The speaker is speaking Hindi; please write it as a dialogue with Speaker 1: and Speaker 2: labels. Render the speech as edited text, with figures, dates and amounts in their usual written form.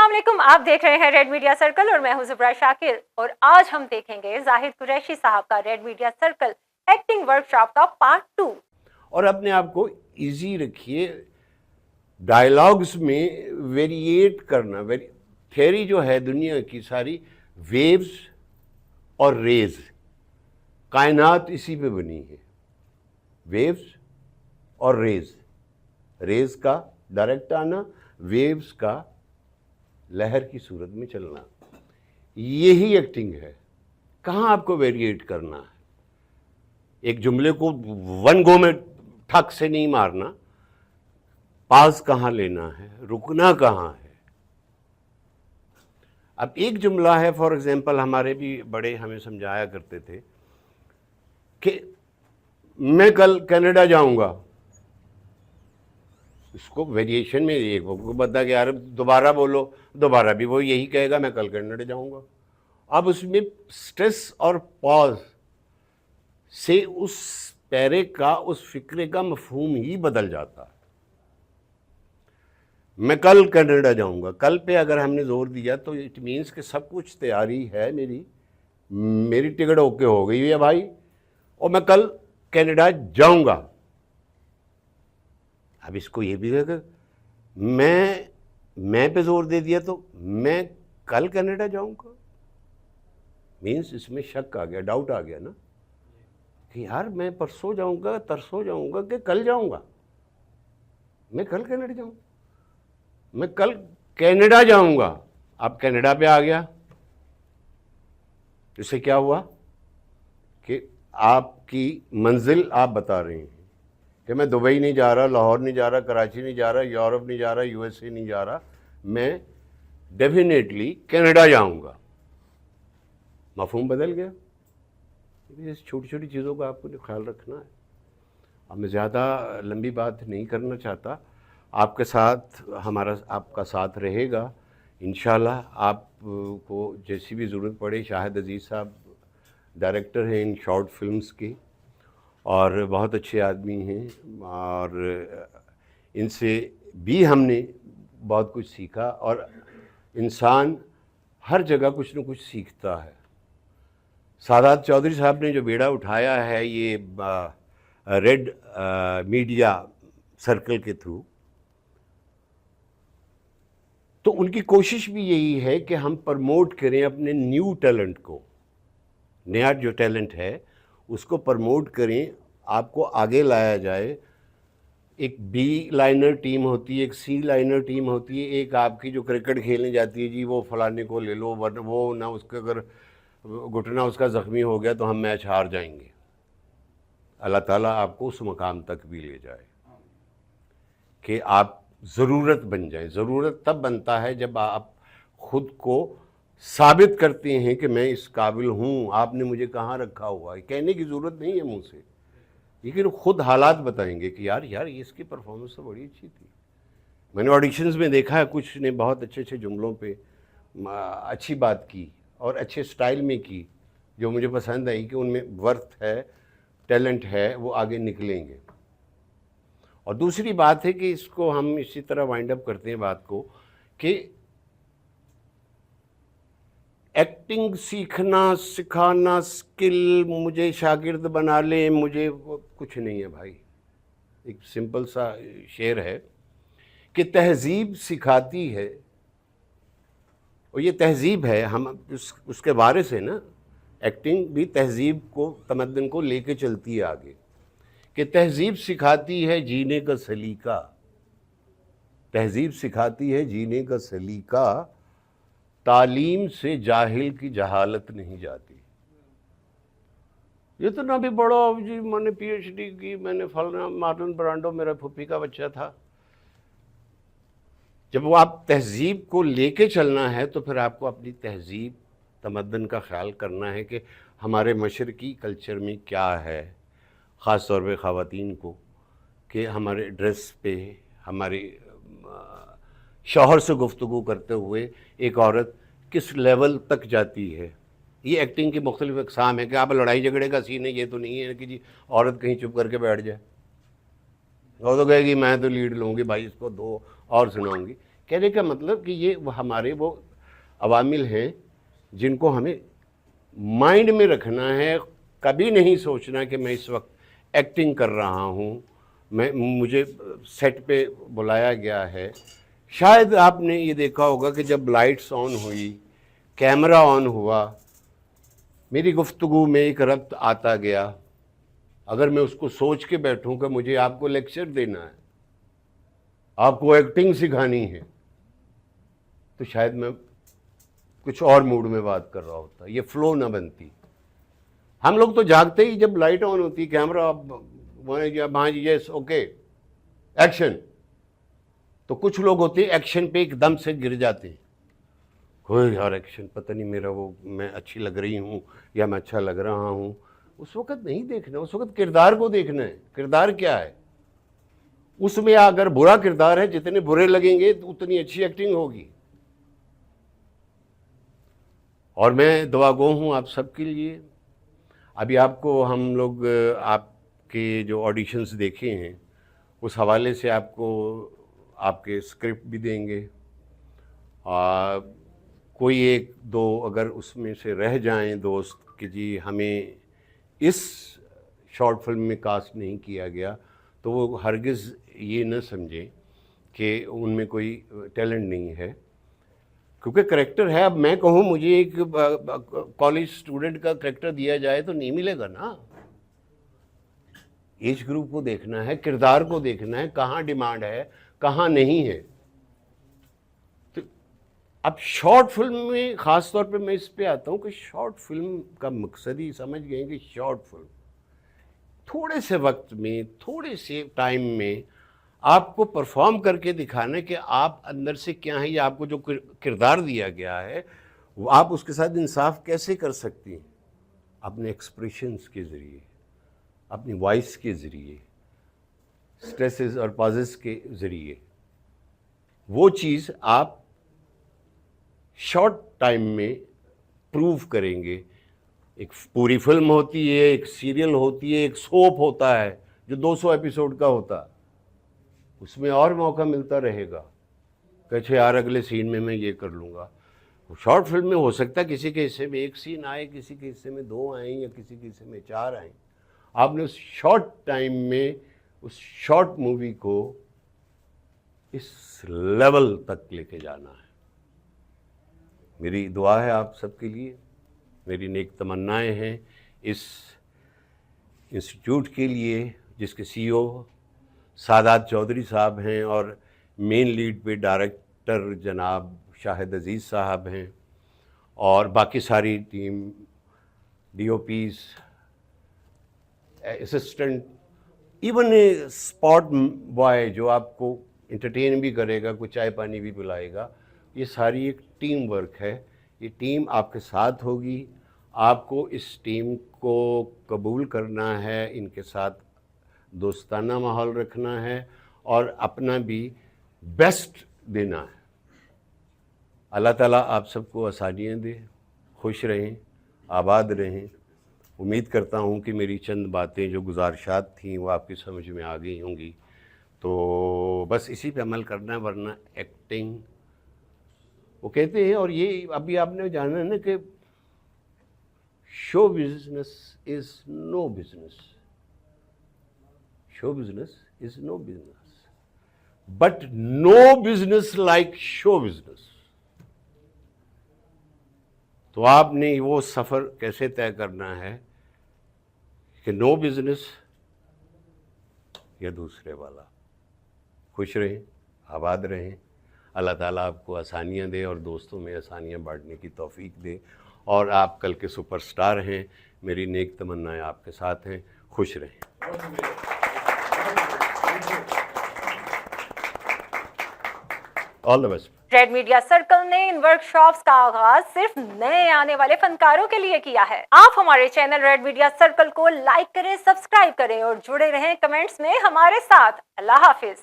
Speaker 1: अस्सलाम वालेकुम, आप देख रहे हैं रेड मीडिया सर्कल और मैं हूं ज़ुबरा शाकिर। और आज हम देखेंगे जाहिद कुरैशी साहब का red media circle acting workshop का पार्ट 2।
Speaker 2: और अपने आप को इजी रखिए, डायलॉग्स में वेरिएट करना। थियरी जो है दुनिया की सारी वेव्स और रेज, कायनात इसी पे बनी है। वेव्स और रेज, रेज का डायरेक्ट आना, वेव्स का लहर की सूरत में चलना, यही एक्टिंग है। कहाँ आपको वेरिएट करना है, एक जुमले को वन गो में ठक से नहीं मारना, पास कहाँ लेना है, रुकना कहाँ है। अब एक जुमला है, फॉर एग्जांपल हमारे भी बड़े हमें समझाया करते थे कि मैं कल कनाडा जाऊंगा। इसको वेरिएशन में एक को बता कि यार दोबारा बोलो, दोबारा भी वो यही कहेगा मैं कल कनाडा जाऊंगा। अब उसमें स्ट्रेस और पॉज से उस पैरे का, उस फिक्रे का मफहूम ही बदल जाता है। मैं कल कनाडा जाऊंगा, कल पे अगर हमने जोर दिया तो इट मीन्स कि सब कुछ तैयारी है, मेरी टिकट ओके हो गई है भाई, और मैं कल कनाडा जाऊंगा। अब इसको ये भी है, मैं पे जोर दे दिया तो मैं कल कनाडा जाऊंगा, मीन्स इसमें शक आ गया, डाउट आ गया ना कि यार मैं परसों जाऊंगा, तरसों जाऊंगा कि कल जाऊंगा। मैं कल कनाडा जाऊंगा, मैं कल कनाडा जाऊंगा। अब कनाडा पे आ गया, इससे क्या हुआ कि आपकी मंजिल आप बता रहे हैं कि मैं दुबई नहीं जा रहा, लाहौर नहीं जा रहा, कराची नहीं जा रहा, यूरोप नहीं जा रहा, यूएसए नहीं जा रहा, मैं डेफिनेटली कनाडा जाऊंगा। मफहूम बदल गया। इस छोटी छोटी चीज़ों का आपको ख्याल रखना है। अब मैं ज़्यादा लंबी बात नहीं करना चाहता, आपके साथ आपका साथ रहेगा इंशाल्लाह। आपको जैसी भी ज़रूरत पड़े, शाहिद अजीज़ साहब डायरेक्टर हैं इन शॉर्ट फिल्म्स के और बहुत अच्छे आदमी हैं, और इनसे भी हमने बहुत कुछ सीखा। और इंसान हर जगह कुछ न कुछ सीखता है। सादात चौधरी साहब ने जो बेड़ा उठाया है ये रेड मीडिया सर्कल के थ्रू, तो उनकी कोशिश भी यही है कि हम प्रमोट करें अपने न्यू टैलेंट को। नया जो टैलेंट है उसको प्रमोट करें, आपको आगे लाया जाए। एक बी लाइनर टीम होती है, एक सी लाइनर टीम होती है, एक आपकी जो क्रिकेट खेलने जाती है, जी वो फलाने को ले लो, वरना वो ना उसका अगर घुटना उसका ज़ख्मी हो गया तो हम मैच हार जाएंगे। अल्लाह ताला आपको उस मकाम तक भी ले जाए कि आप ज़रूरत बन जाए। ज़रूरत तब बनता है जब आप ख़ुद को साबित करते हैं कि मैं इस काबिल हूँ, आपने मुझे कहाँ रखा हुआ है। कहने की ज़रूरत नहीं है मुँह से, लेकिन ख़ुद हालात बताएंगे कि यार इसकी परफॉर्मेंस तो बड़ी अच्छी थी। मैंने ऑडिशंस में देखा है, कुछ ने बहुत अच्छे अच्छे जुमलों पे अच्छी बात की और अच्छे स्टाइल में की, जो मुझे पसंद आई कि उनमें वर्थ है, टैलेंट है, वो आगे निकलेंगे। और दूसरी बात है कि इसको हम इसी तरह वाइंड अप करते हैं बात को कि एक्टिंग सीखना, सिखाना, स्किल, मुझे शागिर्द बना ले, मुझे कुछ नहीं है भाई। एक सिंपल सा शेर है कि तहजीब सिखाती है, और ये तहजीब है, हम उसके बारे से ना, एक्टिंग भी तहजीब को, तमद्दन को लेके चलती है आगे, कि तहजीब सिखाती है जीने का सलीका। तहजीब सिखाती है जीने का सलीका, तालीम से जाहिल की जहालत नहीं जाती। ये तो ना भी बड़ा जी, मैंने पीएचडी की, मैंने फलाना मार्लन ब्रांडो मेरा फूफी का बच्चा था। जब वो आप तहजीब को लेके चलना है तो फिर आपको अपनी तहजीब, तमद्दन का ख्याल करना है कि हमारे मशरकी कल्चर में क्या है, ख़ास तौर पे ख़वातीन को, कि हमारे ड्रेस पे, हमारे शौहर से गुफ्तगू करते हुए एक औरत किस लेवल तक जाती है। ये एक्टिंग की मुख्तलिफ़ अक़साम है कि आप लड़ाई झगड़े का सीन है, ये तो नहीं है कि जी औरत कहीं चुप करके बैठ जाए, वो तो कहेगी मैं तो लीड लूँगी भाई, इसको दो और सुनाऊँगी। कहने का मतलब कि ये हमारे वो अवामिल हैं जिनको हमें माइंड में रखना है। कभी नहीं सोचना कि मैं इस वक्त एक्टिंग कर रहा हूँ, मुझे सेट पे बुलाया गया है। शायद आपने ये देखा होगा कि जब लाइट्स ऑन हुई, कैमरा ऑन हुआ, मेरी गुफ्तगू में एक रब्त आता गया। अगर मैं उसको सोच के बैठूं कि मुझे आपको लेक्चर देना है, आपको एक्टिंग सिखानी है, तो शायद मैं कुछ और मूड में बात कर रहा होता, ये फ्लो ना बनती। हम लोग तो जागते ही जब लाइट ऑन होती, कैमरा हाँ जी यस ओके एक्शन, तो कुछ लोग होते हैं एक्शन पे एकदम से गिर जाते हैं। कोई यार एक्शन पता नहीं मेरा वो मैं अच्छी लग रही हूँ या मैं अच्छा लग रहा हूँ, उस वक्त नहीं देखना, उस वक्त किरदार को देखना है। किरदार क्या है उसमें, अगर बुरा किरदार है, जितने बुरे लगेंगे तो उतनी अच्छी एक्टिंग होगी। और मैं दुआगो हूँ आप सबके लिए। अभी आपको हम लोग आपके जो ऑडिशंस देखे हैं उस हवाले से आपको आपके स्क्रिप्ट भी देंगे। कोई एक दो अगर उसमें से रह जाएं दोस्त कि जी हमें इस शॉर्ट फिल्म में कास्ट नहीं किया गया, तो वो हरगिज़ ये न समझें कि उनमें कोई टैलेंट नहीं है, क्योंकि करेक्टर है। अब मैं कहूँ मुझे एक कॉलेज स्टूडेंट का करेक्टर दिया जाए तो नहीं मिलेगा ना। एज ग्रुप को देखना है, किरदार को देखना है, कहाँ डिमांड है कहाँ नहीं है। तो अब शॉर्ट फिल्म में ख़ास तौर पे मैं इस पे आता हूँ कि शॉर्ट फिल्म का मकसद ही समझ गए कि शॉर्ट फिल्म थोड़े से वक्त में, थोड़े से टाइम में आपको परफॉर्म करके दिखाना कि आप अंदर से क्या है, या आपको जो किरदार दिया गया है वो आप उसके साथ इंसाफ कैसे कर सकती हैं, अपने एक्सप्रेशंस के ज़रिए, अपनी वॉइस के ज़रिए, स्ट्रेसेस और पॉजेस के ज़रिए। वो चीज़ आप शॉर्ट टाइम में प्रूव करेंगे। एक पूरी फिल्म होती है, एक सीरियल होती है, एक सोप होता है जो 200 एपिसोड का होता है, उसमें और मौका मिलता रहेगा कि अच्छा यार अगले सीन में मैं ये कर लूँगा। शॉर्ट फिल्म में हो सकता है किसी के हिस्से में एक सीन आए, किसी के हिस्से में 2 आए, या किसी के हिस्से में 4 आए। आपने उस शॉर्ट टाइम में उस शॉर्ट मूवी को इस लेवल तक लेके जाना है। मेरी दुआ है आप सबके लिए, मेरी नेक तमन्नाएं हैं इस इंस्टीट्यूट के लिए, जिसके CEO सादात चौधरी साहब हैं और मेन लीड पे डायरेक्टर जनाब शाहिद अजीज़ साहब हैं, और बाकी सारी team, DOPs, assistant, even spot boy जो आपको इंटरटेन भी करेगा, कुछ चाय पानी भी पिलाएगा। ये सारी एक टीम वर्क है। ये टीम आपके साथ होगी, आपको इस टीम को कबूल करना है, इनके साथ दोस्ताना माहौल रखना है और अपना भी बेस्ट देना है। अल्लाह ताला आप सबको आसानियाँ दे, खुश रहें, आबाद रहें। उम्मीद करता हूँ कि मेरी चंद बातें जो गुजारिशात थीं वो आपकी समझ में आ गई होंगी। तो बस इसी पे अमल करना है, वरना एक्टिंग वो कहते हैं, और ये अभी आपने जाना है ना कि show business is no business, show business is no business, but no business like show business. तो आपने वो सफ़र कैसे तय करना है कि नो बिजनेस या दूसरे वाला। खुश रहें, आबाद रहें, अल्लाह ताला आपको आसानियाँ दे और दोस्तों में आसानियाँ बांटने की तौफीक दे, और आप कल के सुपरस्टार हैं। मेरी नेक तमन्नाएं आपके साथ हैं। खुश रहें। All the best.
Speaker 1: Red media circle ने इन वर्कशॉप्स का आगाज सिर्फ नए आने वाले फनकारों के लिए किया है। आप हमारे चैनल रेड मीडिया सर्कल को लाइक करें, सब्सक्राइब करें और जुड़े रहें कमेंट्स में हमारे साथ। अल्लाह हाफिज।